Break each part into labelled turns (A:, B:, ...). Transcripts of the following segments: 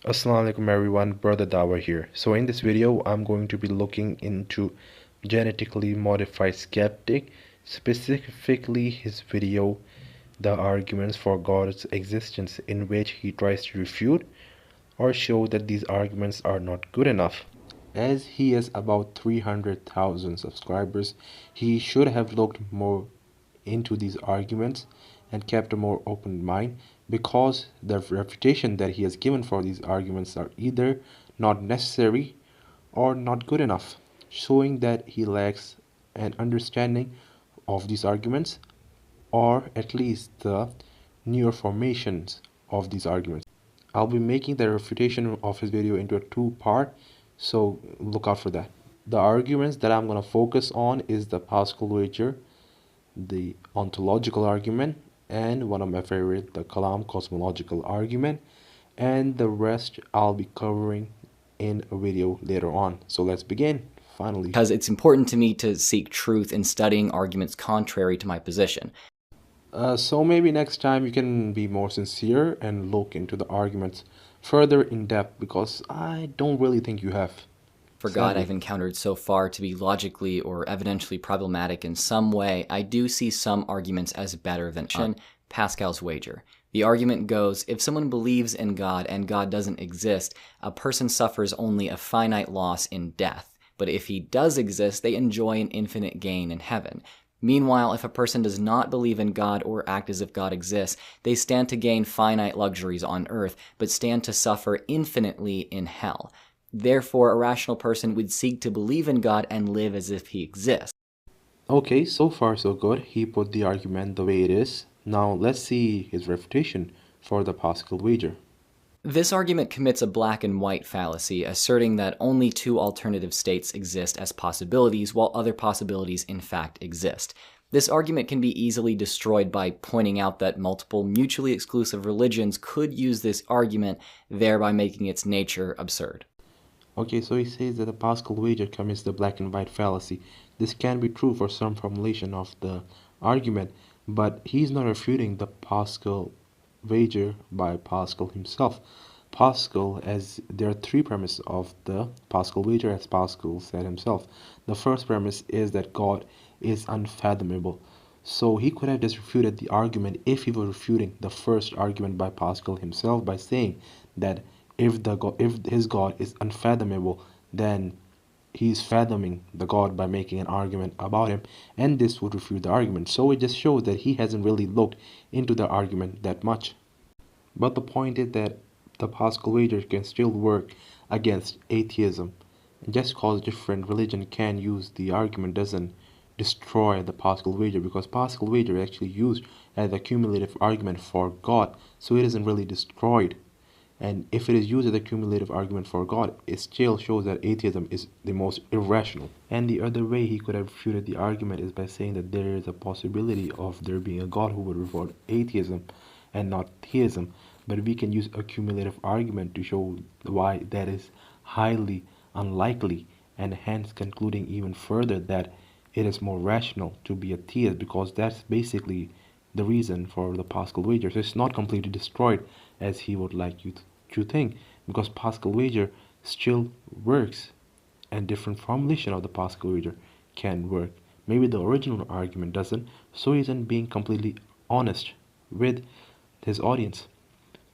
A: Assalamu alaikum everyone, Brother Dawa here. So in this video I'm going to be looking into genetically modified skeptic, specifically his video The Arguments for God's Existence, in which he tries to refute or show that these arguments are not good enough. As he has about 300,000 subscribers, he should have looked more into these arguments and kept a more open mind, because the refutation that he has given for these arguments are either not necessary or not good enough, showing that he lacks an understanding of these arguments, or at least the newer formations of these arguments. I'll be making the refutation of his video into a two-part, so look out for that. The arguments that I'm going to focus on is the Pascal wager, the ontological argument, and one of my favorite, the Kalam cosmological argument, and the rest I'll be covering in a video later on. So let's begin, finally.
B: Because it's important to me to seek truth in studying arguments contrary to my position.
A: So maybe next time you can be more sincere and look into the arguments further in depth, because I don't really think you have.
B: For God I've encountered so far to be logically or evidentially problematic in some way, I do see some arguments as better than Pascal's wager. The argument goes, if someone believes in God and God doesn't exist, a person suffers only a finite loss in death. But if he does exist, they enjoy an infinite gain in heaven. Meanwhile, if a person does not believe in God or act as if God exists, they stand to gain finite luxuries on earth, but stand to suffer infinitely in hell. Therefore, a rational person would seek to believe in God and live as if he exists.
A: Okay, so far so good. He put the argument the way it is. Now let's see his refutation for the Pascal wager.
B: This argument commits a black and white fallacy, asserting that only two alternative states exist as possibilities, while other possibilities in fact exist. This argument can be easily destroyed by pointing out that multiple mutually exclusive religions could use this argument, thereby making its nature absurd.
A: Okay, so he says that the Pascal wager commits the black and white fallacy. This can be true for some formulation of the argument, but he's not refuting the Pascal wager by Pascal himself. Pascal, as there are three premises of the Pascal wager, as Pascal said himself. The first premise is that God is unfathomable. So he could have just refuted the argument if he were refuting the first argument by Pascal himself by saying that if his God is unfathomable, then he is fathoming the God by making an argument about him, and this would refute the argument. So it just shows that he hasn't really looked into the argument that much. But the point is that the Pascal wager can still work against atheism. And just because different religion can use the argument doesn't destroy the Pascal wager, because Pascal wager is actually used as a cumulative argument for God, so it isn't really destroyed. And if it is used as a cumulative argument for God, it still shows that atheism is the most irrational. And the other way he could have refuted the argument is by saying that there is a possibility of there being a God who would reward atheism and not theism. But we can use a cumulative argument to show why that is highly unlikely, and hence concluding even further that it is more rational to be a theist, because that's basically the reason for the Pascal wager. So it's not completely destroyed as he would like you to think, because Pascal wager still works, and different formulation of the Pascal wager can work. Maybe the original argument doesn't, so he isn't being completely honest with his audience.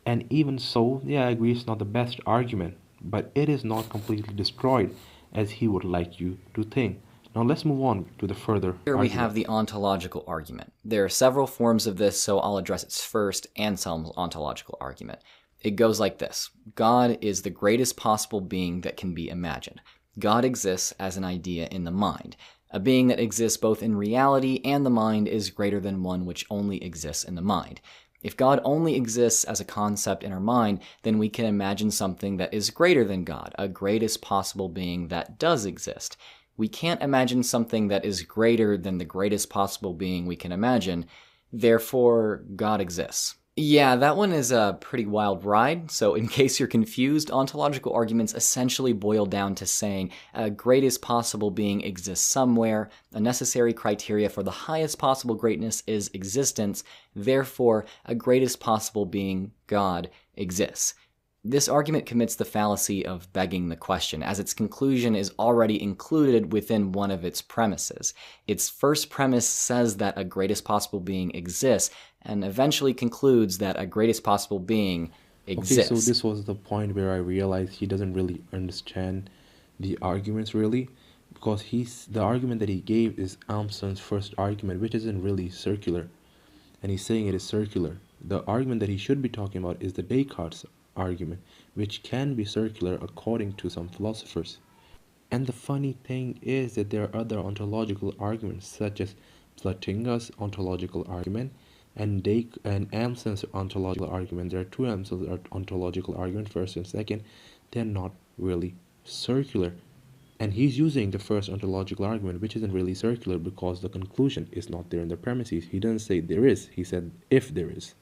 A: And even so, yeah, I agree it's not the best argument, but it is not completely destroyed as he would like you to think. Now let's move on to the further
B: Here
A: argument.
B: we have the ontological argument. There are several forms of this, so I'll address its first, Anselm's ontological argument. It goes like this. God is the greatest possible being that can be imagined. God exists as an idea in the mind. A being that exists both in reality and the mind is greater than one which only exists in the mind. If God only exists as a concept in our mind, then we can imagine something that is greater than God, a greatest possible being that does exist. We can't imagine something that is greater than the greatest possible being we can imagine, therefore God exists. Yeah, that one is a pretty wild ride, so in case you're confused, ontological arguments essentially boil down to saying a greatest possible being exists somewhere, a necessary criteria for the highest possible greatness is existence, therefore a greatest possible being, God, exists. This argument commits the fallacy of begging the question, as its conclusion is already included within one of its premises. Its first premise says that a greatest possible being exists, and eventually concludes that a greatest possible being
A: Okay, so
B: exists.
A: this was the point where I realized he doesn't really understand the arguments really, because the argument that he gave is Amson's first argument, which isn't really circular, and he's saying it is circular. The argument that he should be talking about is the Descartes argument, which can be circular according to some philosophers. And the funny thing is that there are other ontological arguments, such as Plantinga's ontological argument and Amson's ontological argument. There are two Amson's ontological arguments, first and second. They're not really circular. And he's using the first ontological argument, which isn't really circular because the conclusion is not there in the premises. He doesn't say there is, he said if there is.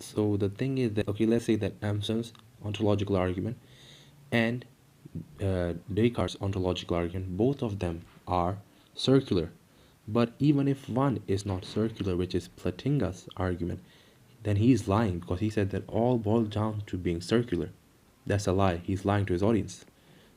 A: So the thing is that, okay, let's say that Amson's ontological argument and Descartes' ontological argument, both of them are circular. But even if one is not circular, which is Plantinga's argument, then he's lying, because he said that all boils down to being circular. That's a lie. He's lying to his audience.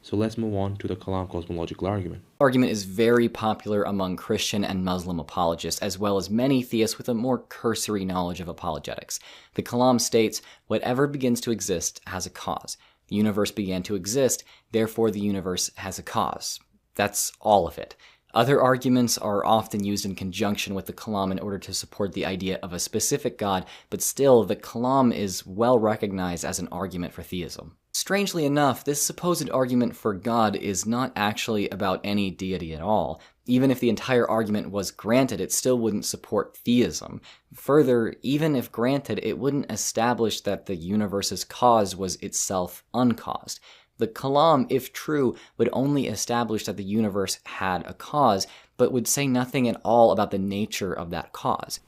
A: So let's move on to the Kalam cosmological argument.
B: Argument is very popular among Christian and Muslim apologists, as well as many theists with a more cursory knowledge of apologetics. The Kalam states, whatever begins to exist has a cause. The universe began to exist, therefore the universe has a cause. That's all of it. Other arguments are often used in conjunction with the Kalam in order to support the idea of a specific God, but still, the Kalam is well recognized as an argument for theism. Strangely enough, this supposed argument for God is not actually about any deity at all. Even if the entire argument was granted, it still wouldn't support theism. Further, even if granted, it wouldn't establish that the universe's cause was itself uncaused. The Kalam, if true, would only establish that the universe had a cause, but would say nothing at all about the nature of that cause.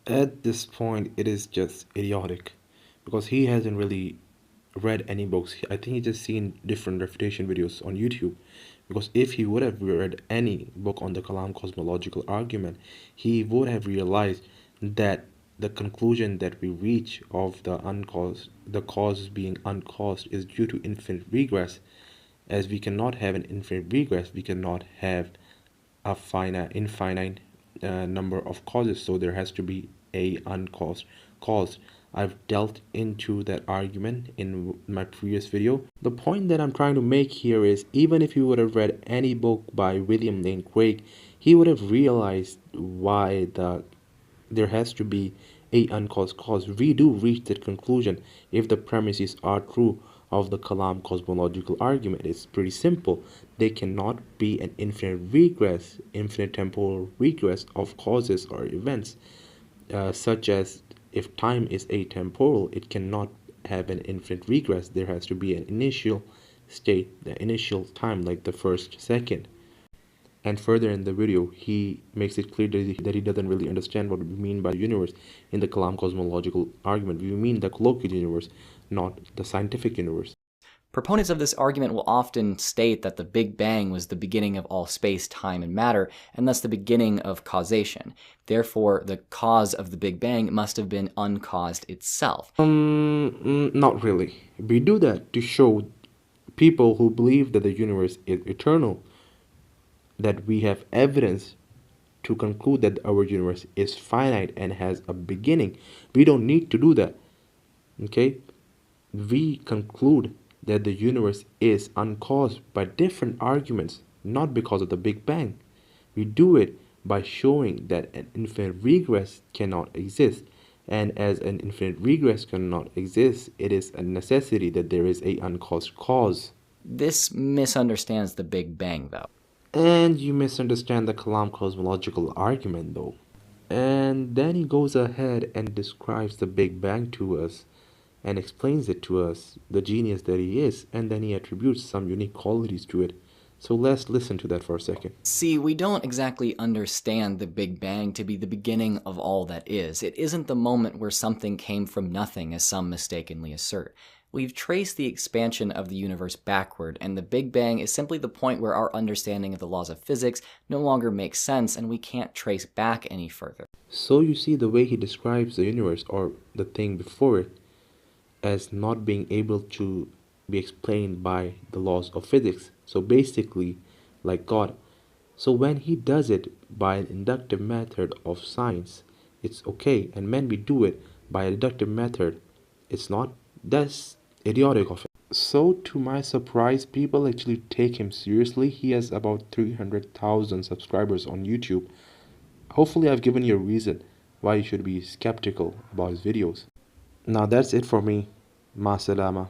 A: At this point, it is just idiotic, because he hasn't really read any books. I think he's just seen different refutation videos on YouTube. Because if he would have read any book on the Kalam cosmological argument, he would have realized that the conclusion that we reach of the cause being uncaused is due to infinite regress. As we cannot have an infinite regress, we cannot have a infinite number of causes, so there has to be a uncaused cause. I've delved into that argument in my previous video. The point that I'm trying to make here is, even if you would have read any book by William Lane Craig, he would have realized why there has to be a uncaused cause. We do reach that conclusion if the premises are true of the Kalam cosmological argument. It's pretty simple. There cannot be an infinite temporal regress of causes or events, such as if time is atemporal, it cannot have an infinite regress. There has to be an initial state, the initial time, like the first second. And further in the video, he makes it clear that he doesn't really understand what we mean by the universe in the Kalam cosmological argument. We mean the colloquial universe, not the scientific universe.
B: Proponents of this argument will often state that the Big Bang was the beginning of all space, time, and matter, and thus the beginning of causation. Therefore, the cause of the Big Bang must have been uncaused itself.
A: Not really. We do that to show people who believe that the universe is eternal that we have evidence to conclude that our universe is finite and has a beginning. We don't need to do that. Okay? We conclude that the universe is uncaused by different arguments, not because of the Big Bang. We do it by showing that an infinite regress cannot exist. And as an infinite regress cannot exist, it is a necessity that there is a uncaused cause.
B: This misunderstands the Big Bang, though.
A: And you misunderstand the Kalam cosmological argument, though. And then he goes ahead and describes the Big Bang to us and explains it to us, the genius that he is, and then he attributes some unique qualities to it. So let's listen to that for a second.
B: See, we don't exactly understand the Big Bang to be the beginning of all that is. It isn't the moment where something came from nothing, as some mistakenly assert. We've traced the expansion of the universe backward, and the Big Bang is simply the point where our understanding of the laws of physics no longer makes sense and we can't trace back any further.
A: So you see the way he describes the universe, or the thing before it, as not being able to be explained by the laws of physics. So basically, like God. So when he does it by an inductive method of science, it's okay. And when we do it by a deductive method, it's not. That's idiotic of him. So to my surprise, people actually take him seriously. He has about 300,000 subscribers on YouTube. Hopefully I've given you a reason why you should be skeptical about his videos. Now that's it for me. Ma salama.